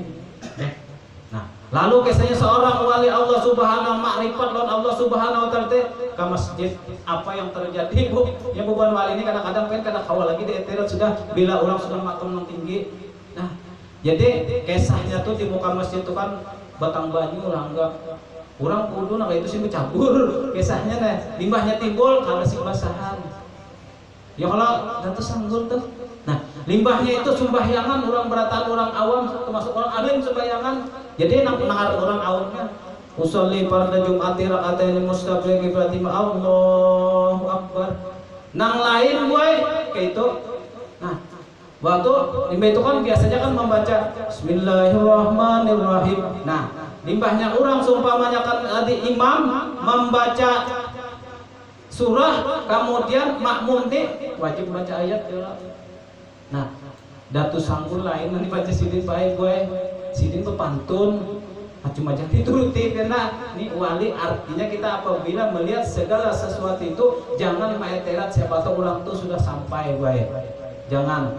S2: Nah, lalu kisahnya seorang wali Allah Subhanahu makrifat lawan Allah Subhanahu wa taala ke masjid. Apa yang terjadi Bu? Ya beban wali ini kadang-kadang kan kada kawal lagi di etirat sudah bila orang sudah makom yang tinggi. Nah, jadi kisahnya tuh di muka masjid itu kan batang banyu langga. Orang kudu nah itu sih cabur. Kisahnya nih, limbahnya timbul kalau si basahan. Ya kalau Datu Sanggul tuh. Nah, limbahnya itu sembahyangan orang beratan orang awam termasuk orang alim sembahyangan. Jadi nangar orang awamnya usolli pada Jum'ati rakaatain mustaqbil qiblatim Allahu Akbar. Nang lain gue kayak itu. Nah, waktu limbah itu kan biasanya kan membaca Bismillahirrahmanirrahim. Nah, limbahnya orang seumpamanya kan adik imam membaca surah kemudian makmum nih wajib baca ayat ya. Nah, Datu Sanggul lain nanti baca Sidin baik gue. Sidin tuh pantun cuma jadi turuti karena ini wali artinya kita apabila melihat segala sesuatu itu jangan maeterat siapa tahu orang tuh sudah sampai gue. Jangan.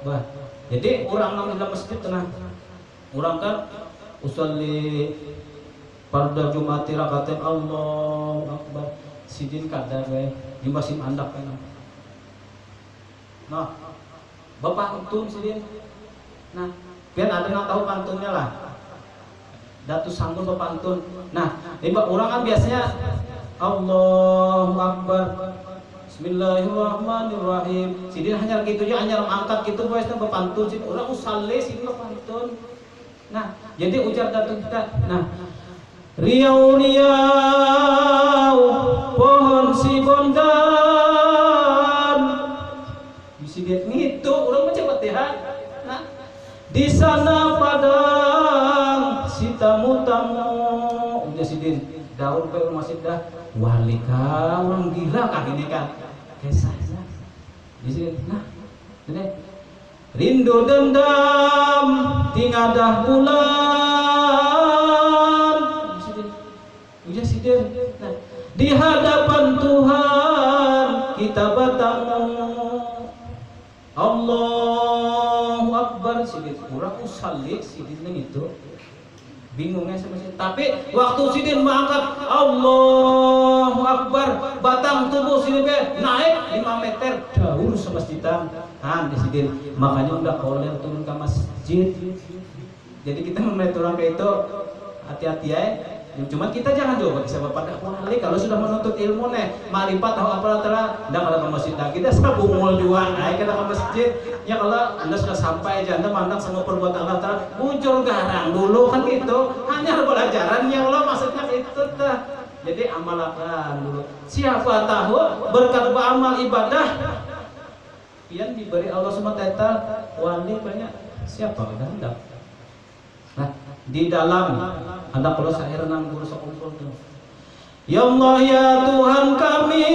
S2: Wah. Jadi orang dalam masjid tenang. Orang kan usolli pada Jum'ati rakaatain Allahu Akbar. Sidin kada gue di masjid andak kan. Nah, bapak pantun Sidin. Nah, biar ada yang tahu pantunnya lah. Datu Sanggul pantun. Nah, limbah orang kan biasanya Allahu Akbar. Bismillahirrahmanirrahim. Sidin hanya gitu aja, hanya angkat gitu boys na pantun. Sidin orang usalle sidin pantun. Nah, jadi ujar Datu kita. Nah, riau pohon si bondan. Sidin gitu, orang macam petihan. Nah, di sana padang si tamu-tamu udah Sidin daun ke rumah dah wali kah orang gila kah ini kan kisahnya di sini. Nah ini rindu dendam tingadah bulan di sini udah Sidin. Nah di hadapan Tuhan kita bertamu Allahu Akbar. Sidin kurang usalli Sidin itu bingungnya sama Sidin. Tapi waktu Sidin mengangkat Allahu Akbar batang tubuh Sidin naik 5 meter jauh sama masjidan. Nah di Sidin makanya udah koler turun ke masjid. Jadi kita melihat orang kayak itu hati-hati ya. Cuma kita jangan coba sebab pada wali kalau sudah menuntut ilmu nih marifat tahu apa telah ndak kalau ke masjid dah kita sabungul juga naik kita ke masjid ya kalau anda sudah sampai aja anda mandang sama perbuatan Allah Taala muncul garang dulu kan gitu hanya pelajaran ya Allah maksudnya itu dah. Jadi amalkan dulu siapa tahu berkat beramal ibadah pian diberi Allah SWT wali banyak. Siapa kehendak? Nah, di dalam ada kalau syair nang guru sekumpul tuh. Ya Allah ya Tuhan kami,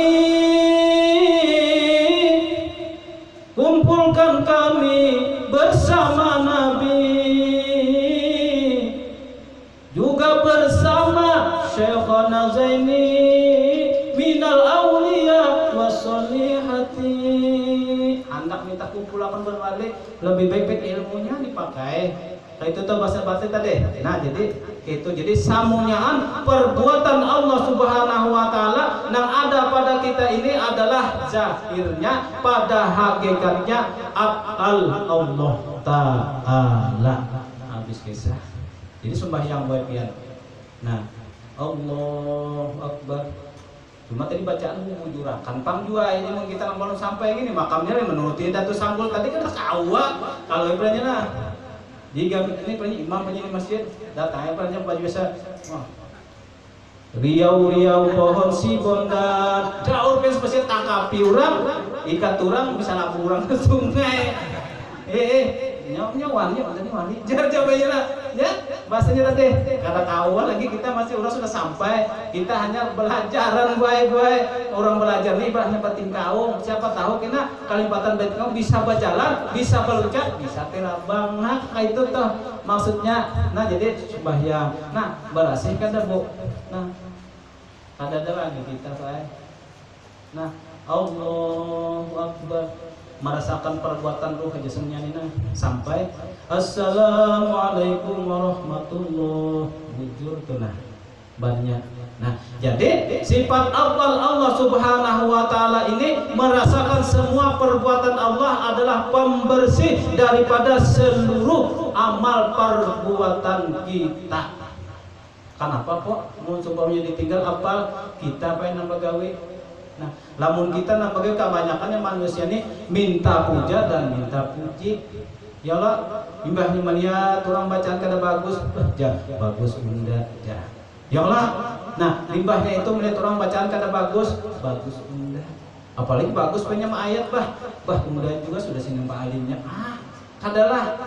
S2: kumpulkan kami bersama Nabi, juga bersama Syekhana Zaini minal awliya wassolihati. Hendak minta kumpulakan berwali, lebih baik ilmunya dipakai. Nah, itu tuh bahasa batin tadi. Nah, jadi samunyaan perbuatan Allah Subhanahu wa taala yang ada pada kita ini adalah zahirnya, pada hakikatnya Allah taala. Habis kisah. Jadi sembahyang bae pian. Nah, Allahu Akbar. Cuma tadi bacaan mujurakan pang jua ini mau kita ngomong sampai gini makamnya menuruti datu sanggul tadi kan kawa kalau ibrahnya nah. Jika ini punya imam punya masjid datangnya punya baju biasa. Wah. Riau pohon si bondan. Daur pes masjid tangkapi urang, ikat urang bisa lapor urang ke sungai. Wani jar lah ya bahasanya tadi karena kawan lagi kita masih orang sudah sampai kita hanya belajaran baik-baik orang belajar nih ibaratnya batin kaum siapa tahu kena kalimpatan batin kaum bisa berjalan bisa belucat bisa terabang nah itu tuh maksudnya nah jadi sembahyang nah berasih kada bu nah ada lagi kita saya nah Allahu Akbar merasakan perbuatan ruh jasmanya ini sampai Assalamualaikum warahmatullahi wabarakatuh. Nah banyak. Nah jadi sifat awal Allah Subhanahu wa taala ini merasakan semua perbuatan Allah adalah pembersih daripada seluruh amal perbuatan kita. Kenapa kok mau coba ditinggal apal kita pengen nambah gawe. Nah, lamun kita nampaknya kebanyakannya manusia ini minta puja dan minta puji. Ya Allah, imbahnya mania turang bacaan kada bagus, bagus bunda ya. Ya Allah, nah limbahnya itu melihat orang bacaan kada bagus bunda. Apalagi bagus banyak ayat bah bunda juga sudah sini pak alimnya. Kadalah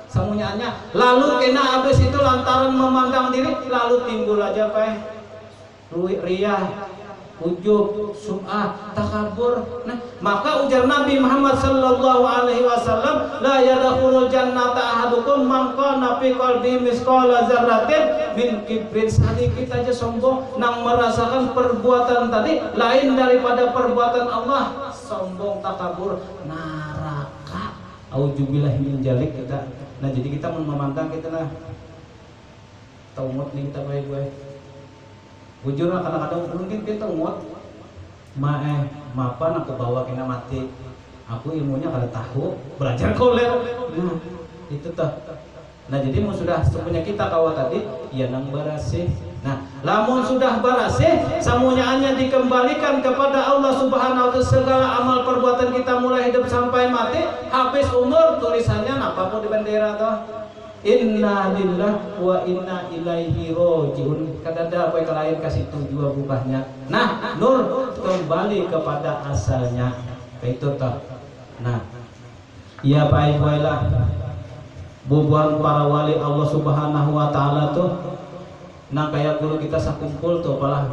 S2: samunyaannya. Lalu kena habis itu lantaran memandang diri, lalu timbul aja riyah. Ujub, sum'ah, takabur. Nah, maka ujar Nabi Muhammad sallallahu alaihi wasallam, la yadkhulul jannata ahadukum man kana fi qalbi misqala dzarratin min kibrin. Sedikit aja sombong nang merasakan perbuatan tadi lain daripada perbuatan Allah, sombong, takabur, neraka. Auzubillahi min dzalik kita. Nah, jadi kita memandang kita nah taumut nih kita baik-baik. Bujur kadang-kadang mungkin kita ngot mapan aku bawa kena mati aku ilmunya kada tahu belajar kolel nah itu tuh nah jadi mau sudah sepunya kita kawat tadi ya nang barasih nah lamun sudah barasih samunyaannya dikembalikan kepada Allah Subhanahu wa taala segala amal perbuatan kita mulai hidup sampai mati habis umur tulisannya apa pun di bendera tuh Inna lillahi wa inna ilaihi rajiun. Kadada apa yang lain kasih tujuan berubahnya. Nah, nur kembali kepada asalnya. Itu toh. Nah, ya baik-baiklah. Bubuhan para wali Allah Subhanahu wa taala tuh nang kayak guru kita sakumpul tuh bulah.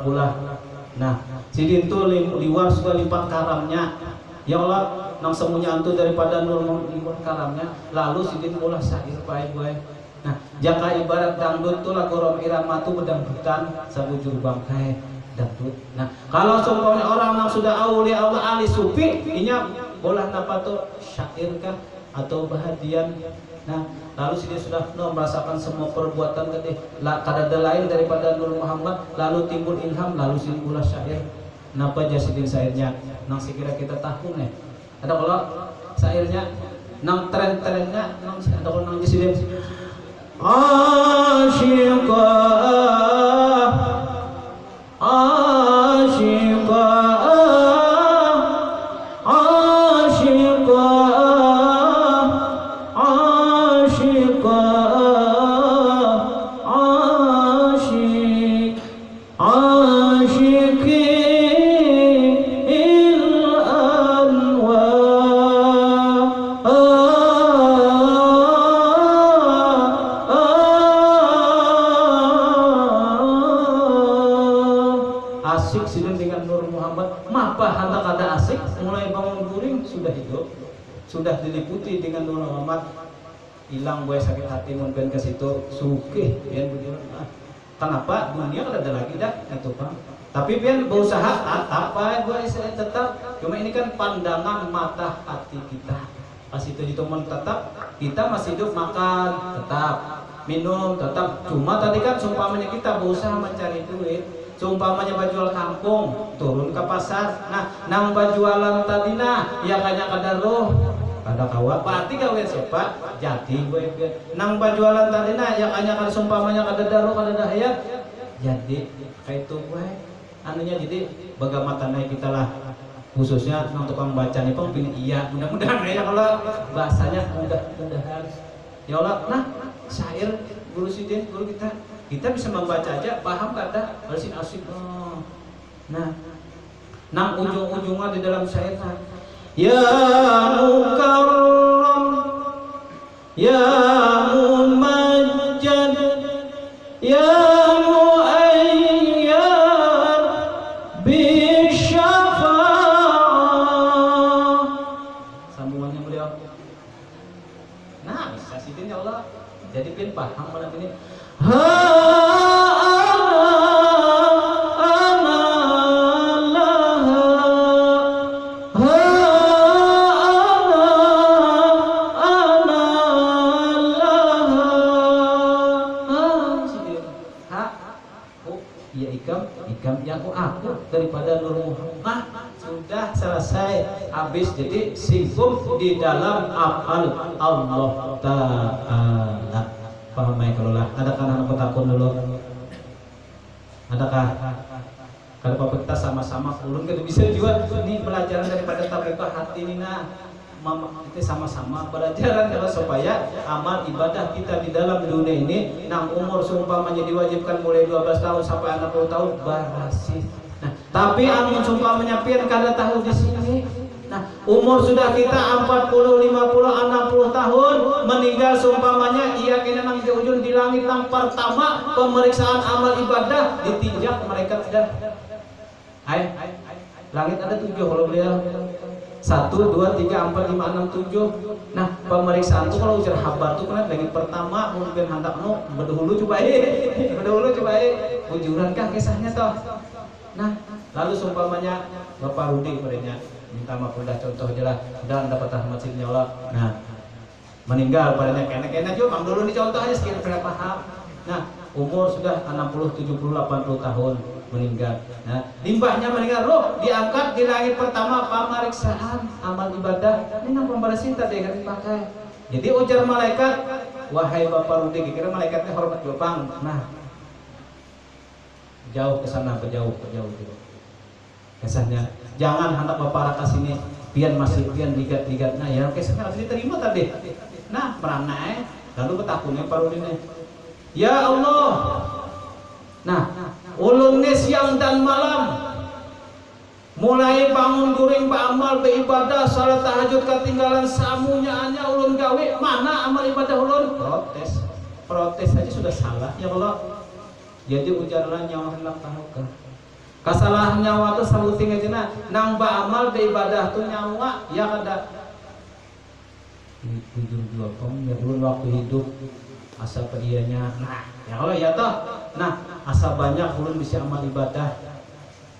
S2: Nah, sidin tuh liwar sudah lipat karamnya. Ya Allah, nang semuanya antu daripada nur lipat karamnya, lalu sidin ulah syair baik-baik. Nah, jaka ibarat dangdut tuh lagu rom irama tuh bedangdutan sabujur bangkai dangdut. Nah, kalau seumpamanya orang nang sudah aulia Allah ahli sufi, inya bolah napa tuh syair kah atau bahadian. Nah, lalu sidin sudah merasakan semua perbuatan tadi kadada lain daripada Nur Muhammad, lalu timbul ilham, lalu sidin ulah syair. Napa jasidin syairnya? Nang sekira kita tahu nih. Ada kalau syairnya nang tren-trennya nang ada kalau nang jasidin Muhammad mapa hendak ada asik mulai bangun guring sudah hidup, sudah diliputi dengan Nur Muhammad, hilang gue sakit hati mun ben ke situ sugih pian begitu. Kenapa dunia kada ada lagi dah itu Pak. Tapi pian berusaha apa gue tetap, cuma ini kan pandangan mata hati kita. Pas itu ditemukan tetap kita masih hidup, makan tetap, minum tetap. Cuma tadi kan seumpamanya kita berusaha mencari duit, seumpamanya bajual kampung turun ke pasar, nah nang bajualan tadi nah ya kanya kadar loh kada kawa berarti gawe siapa jadi gue nang bajualan tadi nah ya kanya kada seumpamanya kada daro kada dahaya jadi kayak itu gue anunya. Jadi bagaimana naik kita lah khususnya nang tukang baca nih pun pilih iya mudah-mudahan ya kalau bahasanya mudah-mudahan ya Allah. Nah syair guru sidin guru kita bisa membaca aja paham kata harus asik. Nah nang ujung-ujungnya di dalam syair ya mukarram ya mumajjad ya muayyar bisyafa'ah. Sambungannya beliau. Nah bisa sidin ya Allah. Jadi pin paham malam ini. Ya aku daripada Nur Muhammad. Sudah selesai habis. Jadi singgung di dalam afal Allah Ta'ala. Paham ya kalau lah. Adakah anak petakun dulu? Adakah? Kalau bapak kita sama-sama ulun kita bisa juga ini pelajaran daripada tablikah hati ini nah. Kita sama-sama pelajaran kalau supaya amal ibadah kita di dalam dunia ini nang umur seumpamanya diwajibkan mulai 12 tahun sampai 60 tahun barasi. Nah, tapi amun seumpamanya pian kada tahu di sini. Nah, umur sudah kita 40, 50, 60 tahun meninggal seumpamanya iya kena nang di ujung di langit nang pertama pemeriksaan amal ibadah ditinjak mereka tidak. Hai. Langit ada 7 kalau beliau 1, 2, 3, 4, 5, 6, 7. Nah pemeriksaan tuh kalau ujar habar tuh kan lagi pertama mungkin hendak berdahulu coba ujuran kah kisahnya toh. Nah lalu seumpamanya Bapak Rudi padanya minta maaf udah contoh aja lah dan dapat rahmat sidnya Allah. Nah meninggal padanya kena juga bang dulu nih contoh aja sekitar berapa paham. Nah umur sudah 60, 70, 80 tahun meninggal. Nah, limbahnya meninggal, roh diangkat di langit pertama pemeriksaan amal ibadah. Ini nang pembalasan tadi kan dipakai. Jadi ujar malaikat, wahai Bapak Rudi, kira malaikatnya hormat Bapak. Nah, jauh ke sana, jauh gitu. Kesannya, jangan hendak Bapak raka sini, pian masih pian ligat-ligat. Nah, ya kesannya harus diterima tadi. Nah, meranai, lalu ketakunnya Pak Rudi nih. Ya Allah. Nah, ulun ni siang dan malam mulai bangun guring beramal beribadah salat tahajud ketinggalan samunya hanya ulun gawe mana amal ibadah ulun protes aja sudah salah ya Allah. Jadi ujarlah nyawa hendak tahu kesalahan nyawa tu sabuting aja nang beramal beribadah tu nyawa ya kada jujur ya ulun waktu hidup asa perianya. Nah ya Allah ya toh. Nah asa banyak ulun bisa amal ibadah.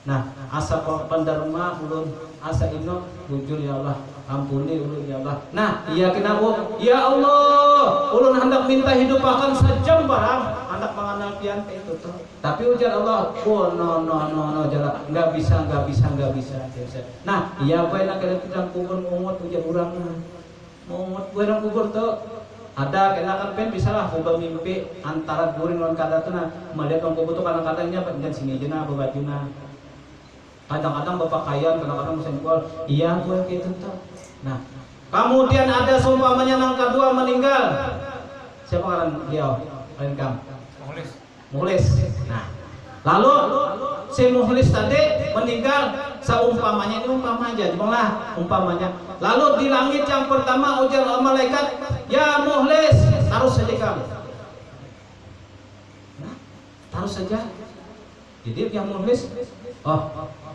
S2: Nah asa pendarma ulun asa ino bujur ya Allah ampuni ulun ya Allah. Nah iya kenapa ya Allah ulun hendak minta hidup akan sejam barang hendak mengenal pian itu tuh. Tapi ujar Allah no jala nggak bisa. Nah iya apa enak kada kita kubur umut ujar urang umut urang kubur tuh. Ada kenakan pen bisa lah coba mimpi antara guring lawan kada tuh nah melihat orang kubu tuh kadang-kadangnya dan sini aja nah babajuna kadang-kadang berpakaian kadang-kadang musim kual iya gue gitu tuh. Nah kemudian ada seumpamanya nang kedua meninggal siapa kan dia Renkam Muhlis. Nah lalu si Muhlis tadi meninggal seumpamanya ini umpamanya lalu di langit yang pertama ujar malaikat ya Muhlis taruh saja kamu. Nah taruh saja jadi yang Muhlis Oh,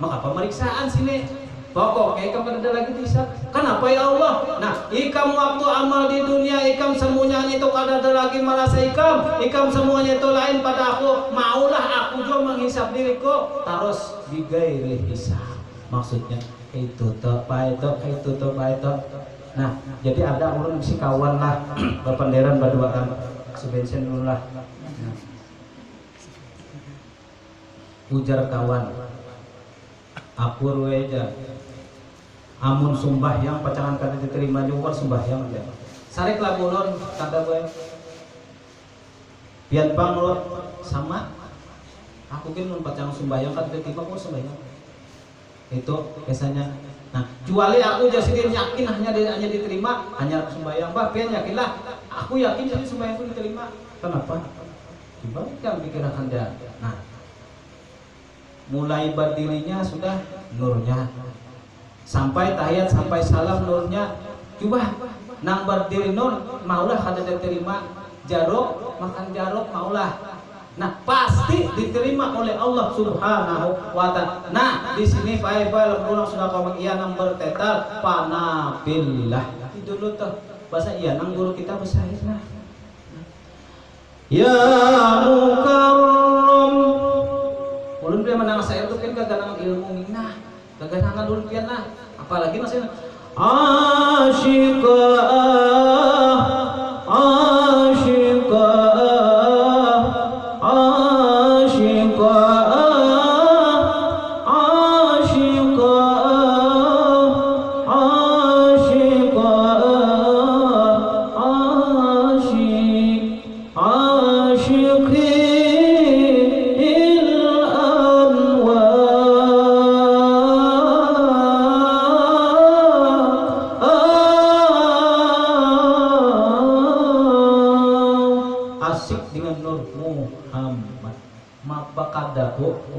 S2: maka pemeriksaan sini. Pokoknya ikam kada lagi bisa. Kenapa ya Allah? Nah, ikam waktu amal di dunia, ikam semuanya itu kada ada lagi merasa ikam semuanya itu lain pada aku. Maulah aku juga menghisap diriku. Terus bigairi hisab. Maksudnya itu toh, itu toh. Nah, jadi ada ulun si kawan lah, berpenderan berduaan, sebensin dulu lah. Nah. Ujar kawan, aku ruweja. Amun sembahyang pacangan kada diterima juga sembahyang aja. Sarik lah ulun kada gue. Pian bang ulun sama. Aku kan mun pacangan sembahyang kada diterima kok sembahyang. Itu biasanya. Nah, kecuali aku jadi yakin hanya diterima, hanya aku sembahyang. Bah, pian yakinlah. Aku yakin jadi sembahyang itu diterima. Kenapa? Coba kan pikiran Anda. Nah, mulai berdirinya sudah nurnya. Sampai tahiyat sampai salam nurnya coba nang berdiri nur maulah kada diterima jaruk makan jaruk maulah. Nah pasti diterima oleh Allah Subhanahu wa Ta'ala. Nah di sini baik-baik pulang sudah kau iya nang bertetal panabillah itu dulu tuh bahasa iya nang guru kita bersair lah. Ya mukarram ulun dia menang saya itu kan kagak ilmu minah keganangan dulu pian lah apalagi masih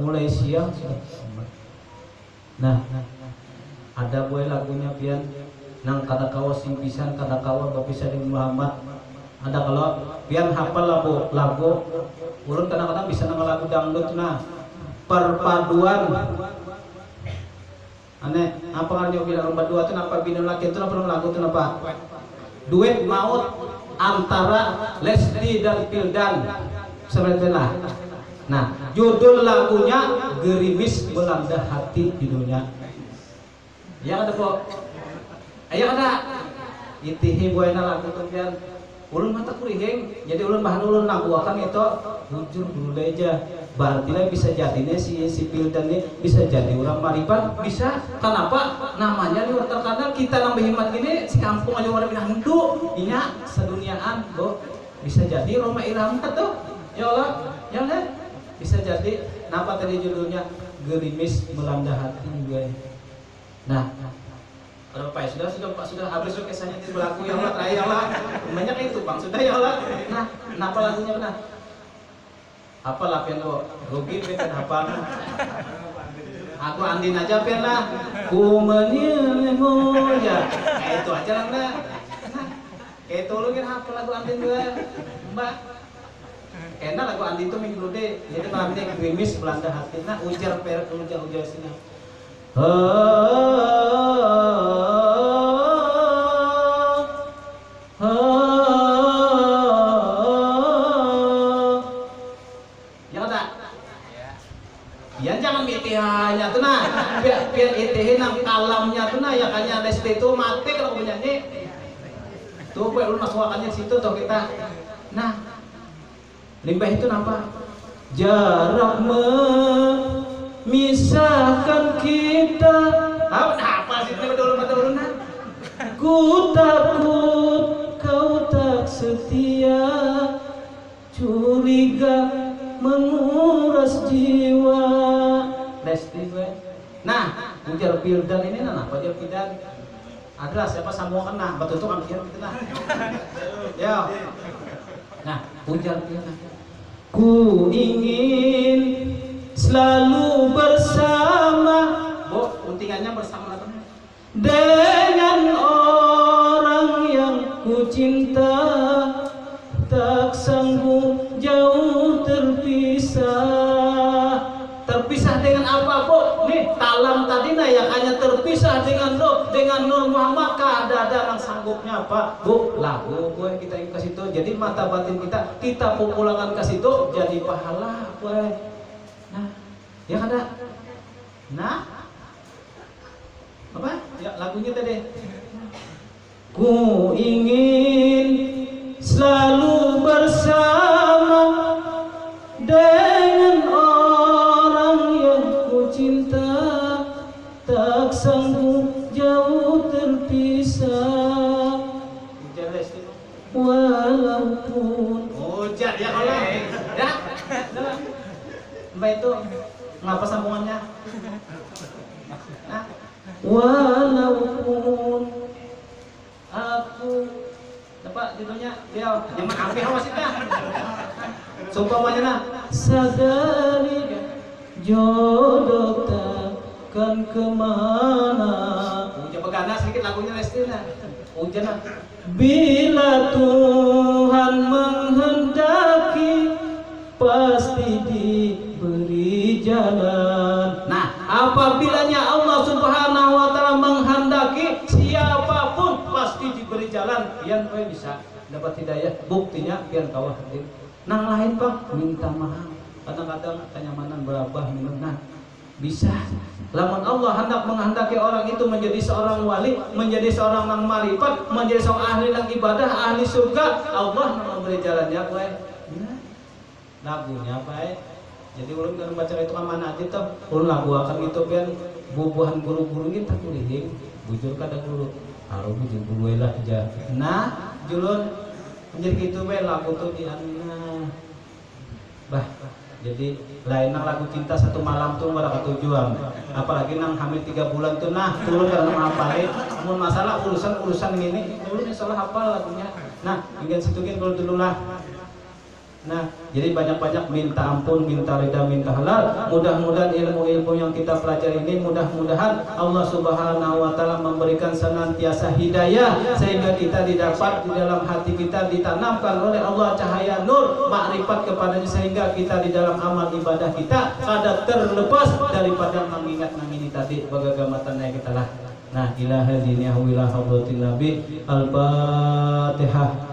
S2: mulai siang sudah. Nah, ada boy lagunya pian nang kada kawa sing pisan kada kawa bapisah dengan Muhammad. Ada kalau pian hafal lagu ulun kadang-kadang bisa nang lagu dangdut nah perpaduan aneh apa ngarnya bilang lomba dua itu apa bina laki itu apa lagu itu apa duet maut antara Lesti dan Pildan sebenarnya. Nah, judul lagunya Gerimis Melanda Hati di Dunia. Ya ada kok. Ayo ada. Itihi buayna lagu tuh ulun mata kuriheng. Jadi ulun bahan ulun laguakan itu jujur dulu aja. Berarti lah bisa jadinya si Pildan ini bisa jadi orang Maripan bisa. Kenapa? Namanya di terkenal kita nambah himat gini si kampung aja orang bilang hantu. Inya seduniaan, Bo. Bisa jadi Roma Irama tuh. Ya Allah, ya Allah. Bisa jadi kenapa tadi judulnya Gerimis Melanda Hati gue. Nah, ada Pak sudah habis kisahnya itu berlaku ya Allah terakhir Allah banyak itu Bang sudah ya Allah. Nah, kenapa lagunya benar? Apa lah pian lo rugi pian apa? Aku andin aja pian lah. Ku menilaimu ya. Kayak itu aja lah nah. Kayak itu lu kan apa lagu andin gue Mbak. Enak lagu Andi itu minggu deh, jadi malamnya Gerimis Melanda Hati. Nah ujar sini. Ya tak? Ya jangan mitihannya tuh nah, biar itihin nang kalamnya tuh nah ya kayaknya Lesti itu mati kalau penyanyi. Tuh gue lu masukkannya situ tuh kita. Nah. Limbah itu apa? Jarak memisahkan kita. Apa sih ini betul nah? Ku takut kau tak setia, curiga menguras jiwa. Lesti gue. Nah, ujar Pildan ini nah apa dia Pildan? Adalah siapa sambungan nah, betul kan kita nah. Ya. Nah, ujar Pildan. Ku ingin selalu bersama. Bo, untingannya bersama apa? Dengan orang yang ku cinta, tak sanggup jauh terpisah. Terpisah dengan apa, Bo? alam tadina yang hanya terpisah dengan Nur Muhammad kada yang sanggupnya apa bu lagu boy kita ke situ jadi mata batin kita pulangkan ke situ jadi pahala boy nah ya kada nah apa ya lagunya tadi ku ingin selalu bersama dengan orang yang ku cinta tak sanggup jauh terpisah walaupun hujan ya kalau ya mbak itu ngapa sambungannya nah, walaupun aku dapat judulnya dia yang mengambil awas itu sumpah nah sadari jodoh takkan kemana hujan begana sedikit lagunya Lestina hujan bila Tuhan menghendaki pasti diberi jalan. Nah, apabilanya Allah Subhanahu wa taala menghendaki siapapun pasti diberi jalan. Pian kowe bisa dapat hidayah. Buktinya pian kawah hadir. Nang lain Pak minta maaf. Kadang-kadang kenyamanan berabah minum. Nah, bisa. Lamun Allah hendak menghendaki orang itu menjadi seorang wali, menjadi seorang nang marifat, menjadi seorang ahli nang ibadah, ahli surga, Allah memberi jalannya kowe. Lagunya apa jadi ulun kan baca itu kan mana aja tuh ulun lagu akan gitu kan bubuhan guru-guru kita kulihing bujur kada guru haru bujur guru lah aja nah julun menjadi gitu we lagu tuh di anna bah jadi lain nang lagu cinta satu malam tuh pada ketujuan apalagi nang hamil 3 bulan tuh nah turun dalam hafalin namun masalah urusan ini ulun salah hafal lagunya nah ingin situkin dulu lah. Nah, jadi banyak-banyak minta ampun, minta ridha, minta halal. Mudah-mudahan ilmu-ilmu yang kita pelajari ini mudah-mudahan Allah Subhanahu wa taala memberikan senantiasa hidayah sehingga kita didapat di dalam hati kita ditanamkan oleh Allah cahaya nur makrifat kepadanya sehingga kita di dalam amal ibadah kita kada terlepas daripada mengingat ini tadi bagaimana kita lah. Nah, ila hadhihi wa ila hadratin nabi al-Fatihah.